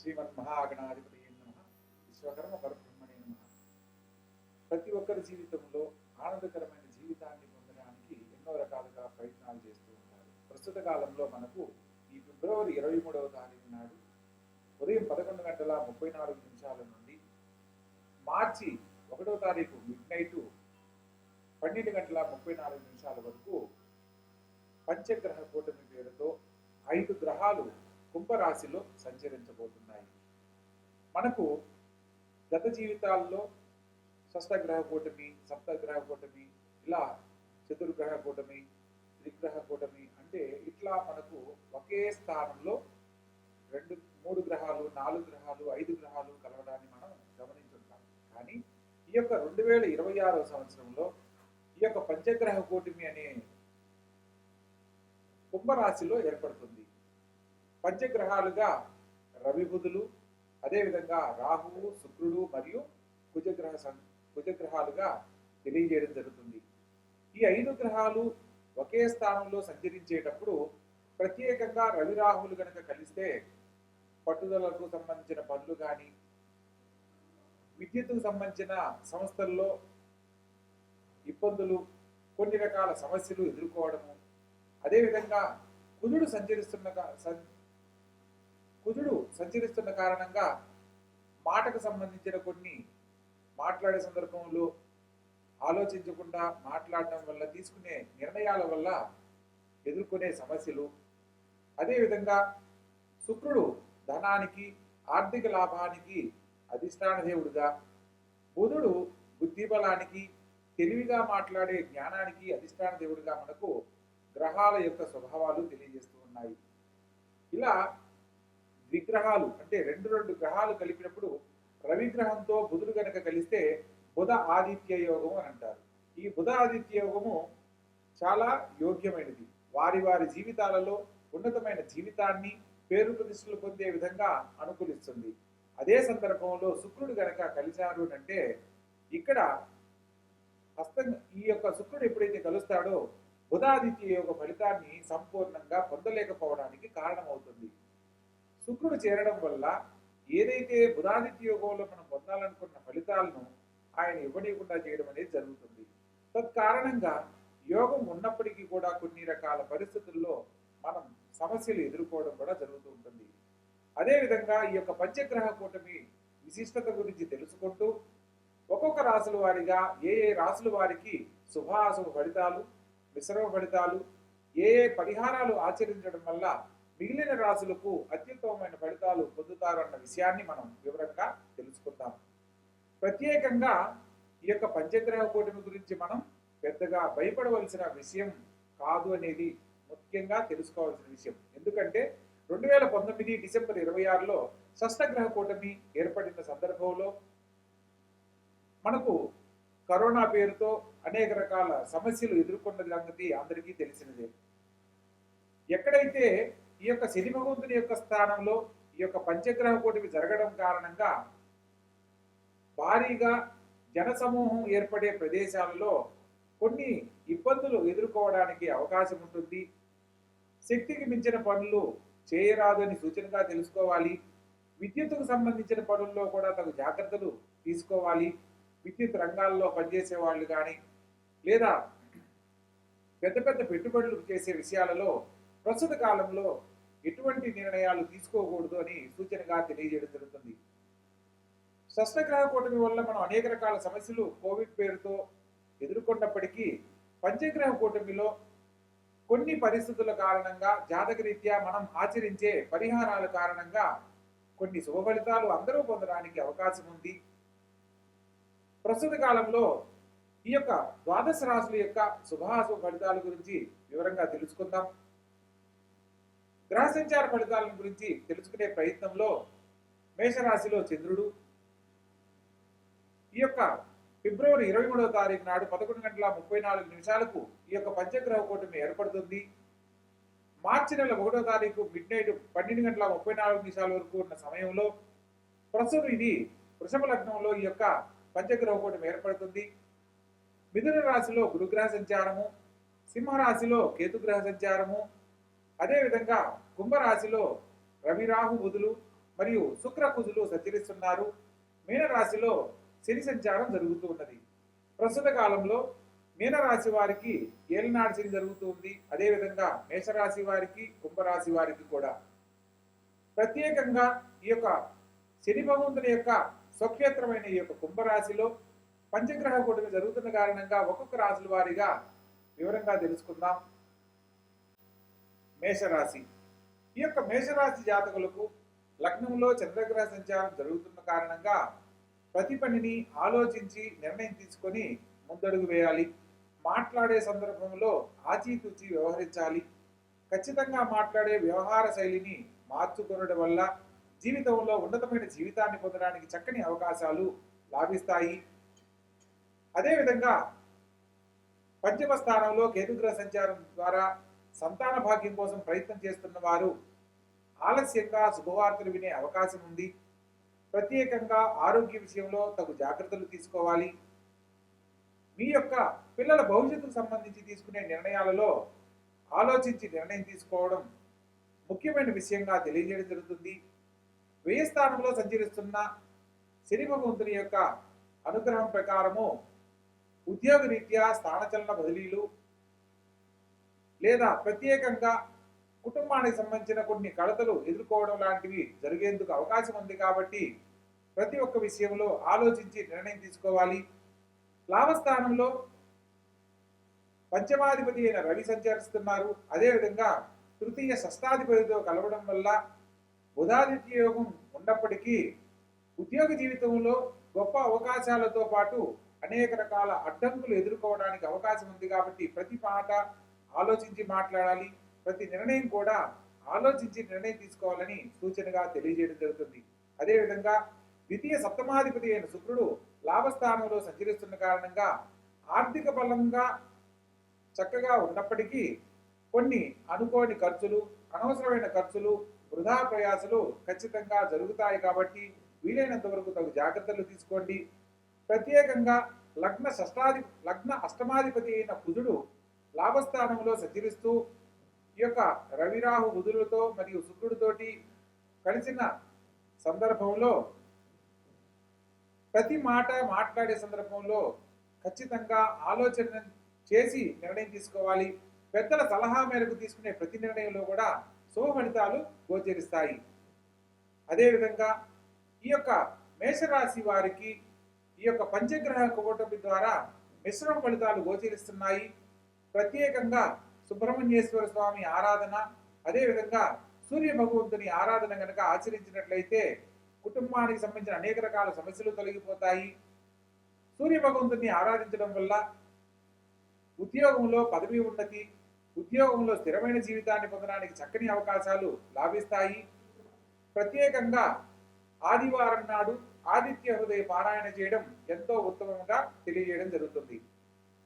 శ్రీమన్మహాగణాధిపతయే నమః. విశ్వకర్మ పరబ్రహ్మణే నమః. ప్రతి ఒక్కరి జీవితంలో ఆనందకరమైన జీవితాన్ని పొందడానికి ఎన్నో రకాలుగా ప్రయత్నాలు చేస్తూ ఉంటారు. ప్రస్తుత కాలంలో మనకు ఈ ఫిబ్రవరి 23వ తారీఖు నాడు ఉదయం 11:34 నుండి మార్చి 1వ తారీఖు మిడ్ నైట్ 12:34 వరకు పంచగ్రహ కూటమి పేరుతో 5 గ్రహాలు కుంభరాశిలో సంచరించబోతున్నాయి. మనకు గత జీవితాల్లో షష్టగ్రహ కూటమి, సప్తగ్రహ కూటమి, ఇలా చతుర్గ్రహ కూటమి, త్రిగ్రహ కూటమి అంటే ఇట్లా మనకు ఒకే స్థానంలో 2, 3 గ్రహాలు, 4 గ్రహాలు, 5 గ్రహాలు కలవడాన్ని మనం గమనించుంటాం. కానీ ఈ యొక్క 2026వ సంవత్సరంలో ఈ యొక్క పంచగ్రహ కూటమి అనే కుంభరాశిలో ఏర్పడుతుంది. పంచగ్రహాలుగా రవి బుధులు, అదేవిధంగా రాహువు, శుక్రుడు మరియు కుజగ్రహాలుగా తెలియజేయడం జరుగుతుంది. ఈ 5 గ్రహాలు ఒకే స్థానంలో సంచరించేటప్పుడు ప్రత్యేకంగా రవి రాహువులు కనుక కలిస్తే పట్టుదలకు సంబంధించిన పనులు కానీ, విద్యుత్తుకు సంబంధించిన సంస్థల్లో ఇబ్బందులు, కొన్ని రకాల సమస్యలు ఎదుర్కోవడము, అదేవిధంగా కుజుడు సంచరిస్తున్న కారణంగా మాటకు సంబంధించిన కొన్ని మాట్లాడే సందర్భంలో ఆలోచించకుండా మాట్లాడటం వల్ల, తీసుకునే నిర్ణయాల వల్ల ఎదుర్కొనే సమస్యలు, అదేవిధంగా శుక్రుడు ధనానికి, ఆర్థిక లాభానికి అధిష్టాన దేవుడుగా, బుధుడు బుద్ధిబలానికి, తెలివిగా మాట్లాడే జ్ఞానానికి అధిష్టాన దేవుడిగా మనకు గ్రహాల యొక్క స్వభావాలు తెలియజేస్తూ ఉన్నాయి. ఇలా ద్విగ్రహాలు అంటే రెండు గ్రహాలు కలిపినప్పుడు రవి గ్రహంతో బుధుడు గనక కలిస్తే బుధ ఆదిత్య యోగము అని అంటారు. ఈ బుధ ఆదిత్య యోగము చాలా యోగ్యమైనది. వారి వారి జీవితాలలో ఉన్నతమైన జీవితాన్ని, పేరు ప్రతిష్టలు పొందే విధంగా అనుకూలిస్తుంది. అదే సందర్భంలో శుక్రుడు గనక కలిశారు అంటే ఇక్కడ ఈ యొక్క శుక్రుడు ఎప్పుడైతే కలుస్తాడో బుధాదిత్య యోగ ఫలితాన్ని సంపూర్ణంగా పొందలేకపోవడానికి కారణమవుతుంది. శుక్రుడు చేరడం వల్ల ఏదైతే బుధాదిత్య యోగంలో మనం పొందాలనుకున్న ఫలితాలను ఆయన ఇవ్వనీయకుండా చేయడం అనేది జరుగుతుంది. తత్కారణంగా యోగం ఉన్నప్పటికీ కూడా కొన్ని రకాల పరిస్థితుల్లో మనం సమస్యలు ఎదుర్కోవడం కూడా జరుగుతూ ఉంటుంది. అదేవిధంగా ఈ యొక్క పంచగ్రహ కూటమి విశిష్టత గురించి తెలుసుకుంటూ ఒక్కొక్క రాశుల వారిగా ఏ రాశుల వారికి శుభాశుభ ఫలితాలు, మిశ్రమ ఫలితాలు, ఏ పరిహారాలు ఆచరించడం వల్ల మిగిలిన రాశులకు అత్యుత్తమమైన ఫలితాలు పొందుతారన్న విషయాన్ని మనం వివరంగా తెలుసుకుందాం. ప్రత్యేకంగా ఈ యొక్క పంచగ్రహ కూటమి గురించి మనం పెద్దగా భయపడవలసిన విషయం కాదు అనేది ముఖ్యంగా తెలుసుకోవాల్సిన విషయం. ఎందుకంటే 2019 డిసెంబర్ 26లో షష్టగ్రహ కూటమి ఏర్పడిన సందర్భంలో మనకు కరోనా పేరుతో అనేక రకాల సమస్యలు ఎదుర్కొన్న సంగతి అందరికీ తెలిసినదే. ఎక్కడైతే ఈ యొక్క శని భగవంతుని యొక్క స్థానంలో ఈ యొక్క పంచగ్రహ కూటమి జరగడం కారణంగా భారీగా జనసమూహం ఏర్పడే ప్రదేశాలలో కొన్ని ఇబ్బందులు ఎదుర్కోవడానికి అవకాశం ఉంటుంది. శక్తికి మించిన పనులు చేయరాదని సూచనగా తెలుసుకోవాలి. విద్యుత్తుకు సంబంధించిన పనుల్లో కూడా తగు జాగ్రత్తలు తీసుకోవాలి. విద్యుత్ రంగాల్లో పనిచేసే వాళ్ళు కానీ, లేదా పెద్ద పెద్ద పెట్టుబడులు చేసే విషయాలలో ప్రస్తుత కాలంలో ఎటువంటి నిర్ణయాలు తీసుకోకూడదు అని సూచనగా తెలియజేయడం జరుగుతుంది. షష్టగ్రహ కూటమి వల్ల మనం అనేక రకాల సమస్యలు కోవిడ్ పేరుతో ఎదుర్కొన్నప్పటికీ పంచగ్రహ కూటమిలో కొన్ని పరిస్థితుల కారణంగా, జాతకరీత్యా మనం ఆచరించే పరిహారాల కారణంగా కొన్ని శుభ ఫలితాలు అందరూ పొందడానికి అవకాశం ఉంది. ప్రస్తుత కాలంలో ఈ యొక్క ద్వాదశ రాశుల యొక్క శుభాశుభ ఫలితాల గురించి వివరంగా తెలుసుకుందాం. గ్రహ సంచార ఫలితాల గురించి తెలుసుకునే ప్రయత్నంలో మేషరాశిలో చంద్రుడు ఈ యొక్క ఫిబ్రవరి 23వ తారీఖు నాడు 11:34 ఈ యొక్క పంచగ్రహ కూటమి ఏర్పడుతుంది. మార్చి నెల 1వ తారీఖు మిడ్ నైట్ 12:34 వరకు ఉన్న సమయంలో ప్రస్తుతం ఇది వృషభ లగ్నంలో ఈ యొక్క పంచగ్రహ కూటమి ఏర్పడుతుంది. మిథున రాశిలో గురుగ్రహ సంచారము, సింహరాశిలో కేతుగ్రహ సంచారము, అదేవిధంగా కుంభరాశిలో రవి రాహు బుధులు, మరియు శుక్ర కుజులు సంచరిస్తున్నారు. మీనరాశిలో శని సంచారం జరుగుతూ ఉన్నది. ప్రస్తుత కాలంలో మీనరాశి వారికి ఏలినాడు శని జరుగుతుంది. అదేవిధంగా మేషరాశి వారికి, కుంభరాశి వారికి కూడా ప్రత్యేకంగా ఈ యొక్క శని భగవంతుని యొక్క స్వక్షేత్రమైన ఈ యొక్క కుంభరాశిలో పంచగ్రహ కూటమి జరుగుతున్న కారణంగా ఒక్కొక్క రాశుల వారిగా వివరంగా తెలుసుకుందాం. మేషరాశి. ఈ యొక్క మేషరాశి జాతకులకు లగ్నంలో చంద్రగ్రహ సంచారం జరుగుతున్న కారణంగా ప్రతి పనిని ఆలోచించి నిర్ణయం తీసుకొని ముందడుగు వేయాలి. మాట్లాడే సందర్భంలో ఆచితూచి వ్యవహరించాలి. ఖచ్చితంగా మాట్లాడే వ్యవహార శైలిని మార్చుకొనడం వల్ల జీవితంలో ఉన్నతమైన జీవితాన్ని పొందడానికి చక్కని అవకాశాలు లాభిస్తాయి. అదేవిధంగా పంచమ స్థానంలో కేతుగ్రహ సంచారం ద్వారా సంతాన భాగ్యం కోసం ప్రయత్నం చేస్తున్న వారు ఆలస్యంగా శుభవార్తలు వినే అవకాశం ఉంది. ప్రత్యేకంగా ఆరోగ్య విషయంలో తగు జాగ్రత్తలు తీసుకోవాలి. మీ యొక్క పిల్లల భవిష్యత్తుకు సంబంధించి తీసుకునే నిర్ణయాలలో ఆలోచించి నిర్ణయం తీసుకోవడం ముఖ్యమైన విషయంగా తెలియజేయడం జరుగుతుంది. వ్యయ స్థానంలో సంచరిస్తున్న శని భగవంతుని యొక్క అనుగ్రహం ప్రకారము ఉద్యోగ రీత్యా స్థానచలన బదిలీలు లేదా ప్రత్యేకంగా కుటుంబానికి సంబంధించిన కొన్ని కలతలు ఎదుర్కోవడం లాంటివి జరిగేందుకు అవకాశం ఉంది. కాబట్టి ప్రతి ఒక్క విషయంలో ఆలోచించి నిర్ణయం తీసుకోవాలి. లాభస్థానంలో పంచమాధిపతి అయిన రవి సంచరిస్తున్నారు. అదేవిధంగా తృతీయ షష్టాధిపతితో కలవడం వల్ల బుధాదిత్య యోగం ఉన్నప్పటికీ ఉద్యోగ జీవితంలో గొప్ప అవకాశాలతో పాటు అనేక రకాల అడ్డంకులు ఎదుర్కోవడానికి అవకాశం ఉంది. కాబట్టి ప్రతి మాట ఆలోచించి మాట్లాడాలి. ప్రతి నిర్ణయం కూడా ఆలోచించి నిర్ణయం తీసుకోవాలని సూచనగా తెలియజేయడం జరుగుతుంది. అదేవిధంగా ద్వితీయ సప్తమాధిపతి అయిన శుక్రుడు లాభస్థానంలో సంచరిస్తున్న కారణంగా ఆర్థిక బలంగా చక్కగా ఉన్నప్పటికీ కొన్ని అనుకోని ఖర్చులు, అనవసరమైన ఖర్చులు, వృధా ప్రయాసలు ఖచ్చితంగా జరుగుతాయి. కాబట్టి వీలైనంత వరకు తగు జాగ్రత్తలు తీసుకోండి. ప్రత్యేకంగా లగ్న అష్టమాధిపతి అయిన కుజుడు లాభస్థానంలో సంచరిస్తూ ఈ యొక్క రవిరాహు బుధులతో మరియు శుక్రుడితోటి కలిసిన సందర్భంలో ప్రతి మాట మాట్లాడే సందర్భంలో ఖచ్చితంగా ఆలోచన చేసి నిర్ణయం తీసుకోవాలి. పెద్దల సలహా మేరకు తీసుకునే ప్రతి నిర్ణయంలో కూడా శుభ ఫలితాలు గోచరిస్తాయి. అదేవిధంగా ఈ యొక్క మేషరాశి వారికి ఈ యొక్క పంచగ్రహ కూటమి ద్వారా మిశ్రమ ఫలితాలు గోచరిస్తున్నాయి. ప్రత్యేకంగా సుబ్రహ్మణ్యేశ్వర స్వామి ఆరాధన, అదేవిధంగా సూర్య భగవంతుని ఆరాధన కనుక ఆచరించినట్లయితే కుటుంబానికి సంబంధించిన అనేక రకాల సమస్యలు తొలగిపోతాయి. సూర్య భగవంతుని ఆరాధించడం వల్ల ఉద్యోగంలో పదవి ఉన్నతి, ఉద్యోగంలో స్థిరమైన జీవితాన్ని పొందడానికి చక్కని అవకాశాలు లాభిస్తాయి. ప్రత్యేకంగా ఆదివారం నాడు ఆదిత్య హృదయ పారాయణ చేయడం ఎంతో ఉత్తమంగా తెలియజేయడం జరుగుతుంది.